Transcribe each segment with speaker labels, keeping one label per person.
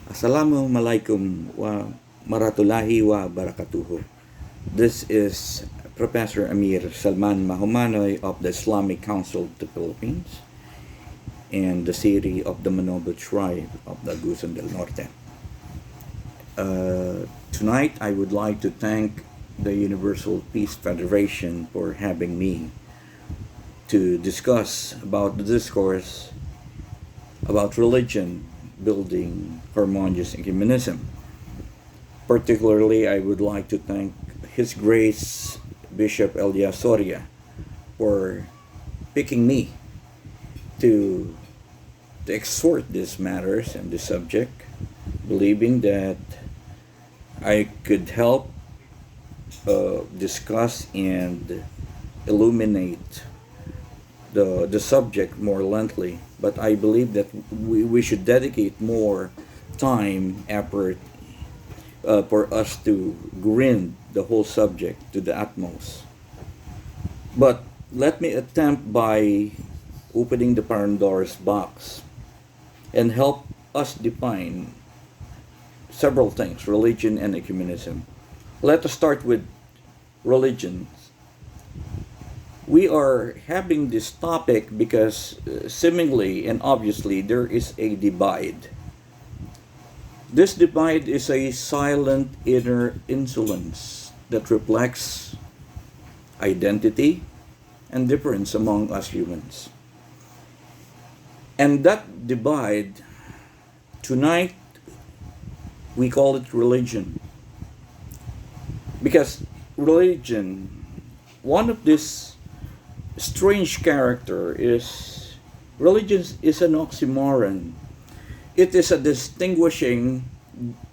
Speaker 1: Assalamualaikum wa maratulahi wa barakatuhu. This is Professor Amir Salman Mahumanoy of the Islamic Council of the Philippines and the City of the Manobo Tribe of the Agusan del Norte. Tonight, I would like to thank the Universal Peace Federation for having me to discuss about the discourse about religion building harmonious ecumenism. Particularly, I would like to thank His Grace Bishop Elias Soria for picking me to exhort these matters and this subject, believing that I could help discuss and illuminate the subject more lengthily. But I believe that we should dedicate more time, effort for us to grind the whole subject to the utmost. But let me attempt by opening the Pandora's box and help us define several things, religion and ecumenism. Let us start with religion. We are having this topic because seemingly and obviously there is a divide. This divide is a silent inner insolence that reflects identity and difference among us humans. And that divide, tonight, we call it religion. Because religion, one of this strange character is religion is an oxymoron. It is a distinguishing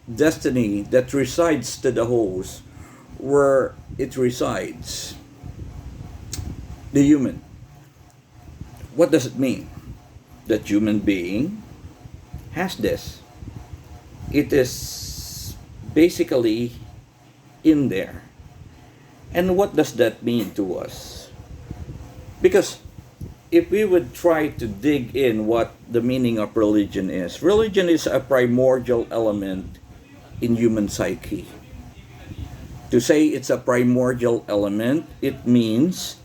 Speaker 1: destiny that resides to the host where it resides, the human. What does it mean? That human being has this. It is basically in there. And what does that mean to us? Because if we would try to dig in what the meaning of religion is a primordial element in human psyche. To say it's a primordial element, it means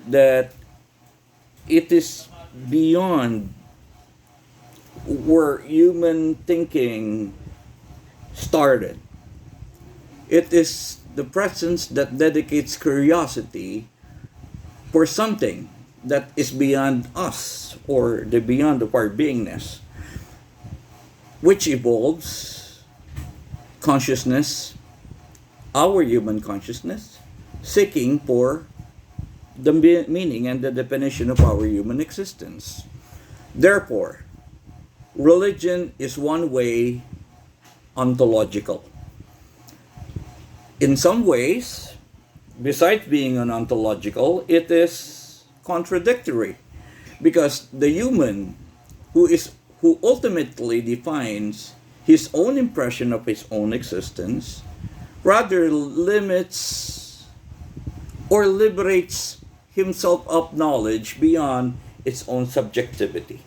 Speaker 1: that it is beyond where human thinking started. It is the presence that dedicates curiosity for something that is beyond us or the beyond of our beingness, which evolves consciousness, our human consciousness, seeking for the meaning and the definition of our human existence. Therefore, religion is one way ontological. In some ways, besides being an ontological, it is contradictory because the human who ultimately defines his own impression of his own existence rather limits or liberates himself of knowledge beyond its own subjectivity.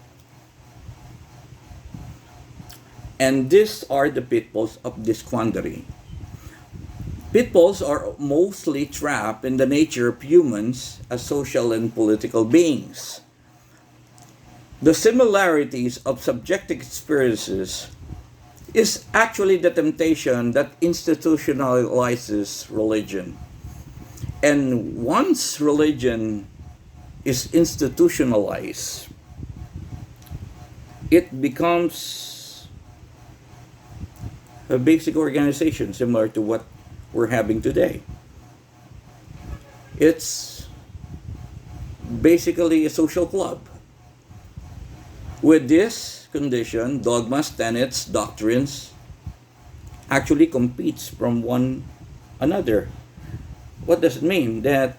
Speaker 1: And these are the pitfalls of this quandary. Pitfalls are mostly trapped in the nature of humans as social and political beings. The similarities of subjective experiences is actually the temptation that institutionalizes religion. And once religion is institutionalized, it becomes a basic organization similar to what we're having today. It's basically a social club. With this condition, dogmas, tenets, doctrines actually competes from one another. What does it mean? That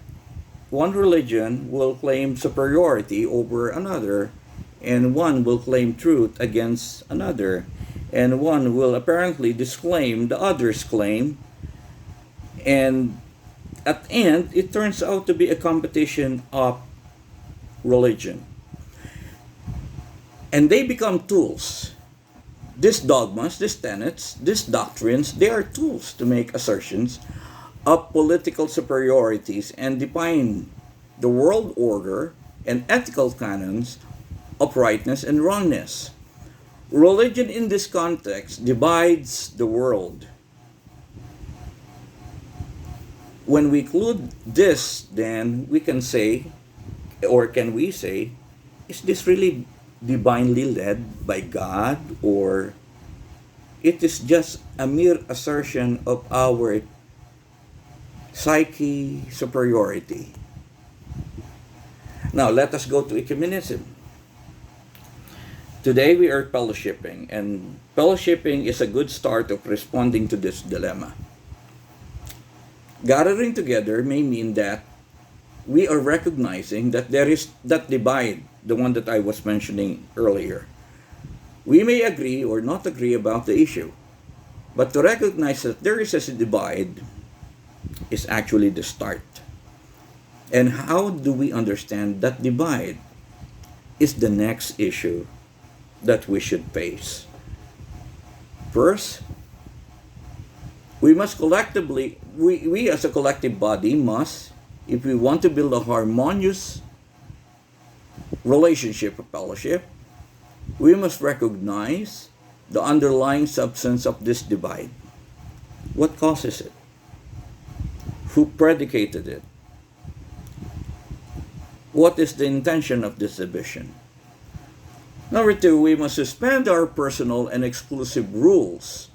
Speaker 1: one religion will claim superiority over another, and one will claim truth against another, and one will apparently disclaim the other's claim, and at the end, it turns out to be a competition of religion. And they become tools These dogmas, these tenets, these doctrines, they are tools to make assertions of political superiorities and define the world order and ethical canons of rightness and wrongness. Religion in this context divides the world. When we include this, then we can say, or can we say, is this really divinely led by God, or it is just a mere assertion of our psyche superiority? Now, let us go to ecumenism. Today we are fellowshipping, and fellowshipping is a good start of responding to this dilemma. Gathering together may mean that we are recognizing that there is that divide, the one that I was mentioning earlier. We may agree or not agree about the issue, but to recognize that there is a divide is actually the start. And how do we understand that divide is the next issue that we should face. First, we must collectively, we as a collective body must, if we want to build a harmonious relationship of fellowship, we must recognize the underlying substance of this divide. What causes it? Who predicated it? What is the intention of this division? Number two, we must suspend our personal and exclusive rules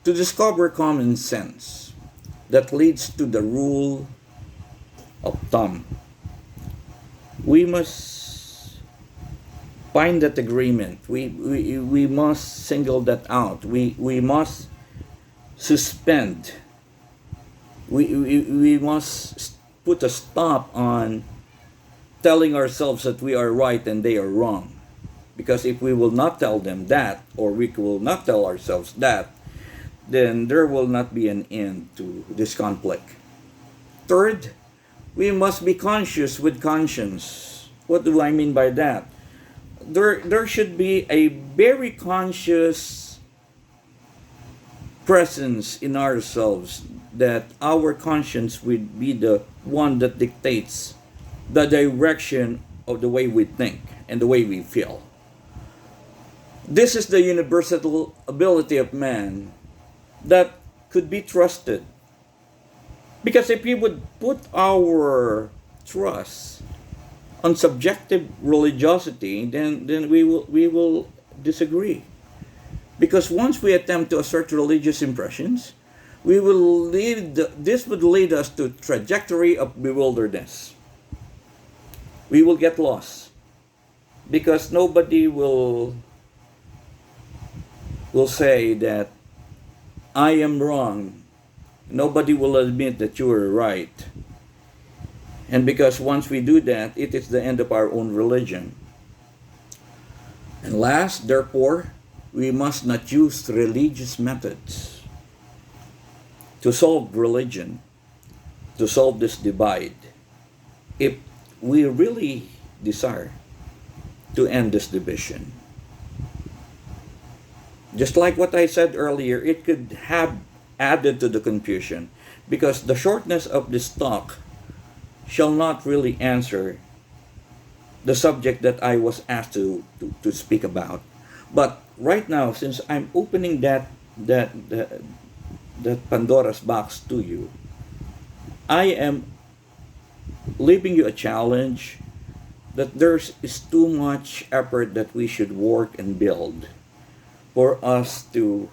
Speaker 1: to discover common sense that leads to the rule of thumb. We must find that agreement. We must single that out. We must suspend. We must put a stop on telling ourselves that we are right and they are wrong. Because if we will not tell them that, or we will not tell ourselves that, then there will not be an end to this conflict. Third, we must be conscious with conscience. What do I mean by that? There should be a very conscious presence in ourselves that our conscience would be the one that dictates the direction of the way we think and the way we feel. This is the universal ability of man that could be trusted. Because if we would put our trust on subjective religiosity, then we will disagree. Because once we attempt to assert religious impressions, this would lead us to trajectory of bewilderness. We will get lost because nobody will say that I am wrong. Nobody will admit that you are right. And because once we do that, it is the end of our own religion. And last, therefore, we must not use religious methods to solve religion, to solve this divide, if we really desire to end this division. Just like what I said earlier, it could have added to the confusion because the shortness of this talk shall not really answer the subject that I was asked to speak about. But right now, since I'm opening that Pandora's box to you, I am leaving you a challenge that there's is too much effort that we should work and build for us to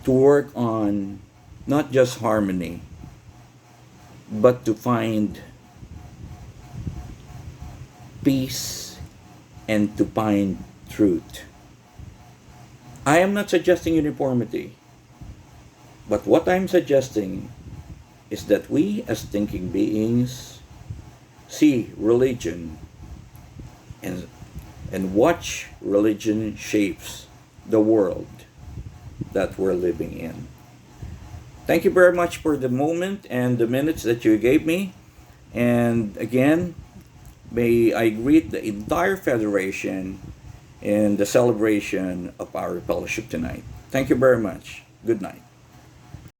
Speaker 1: work on not just harmony, but to find peace and to find truth. I am not suggesting uniformity, but what I'm suggesting is that we as thinking beings see religion and watch religion shapes the world that we're living in. Thank you very much for the moment and the minutes that you gave me. And again, may I greet the entire Federation in the celebration of our fellowship tonight. Thank you very much. Good night.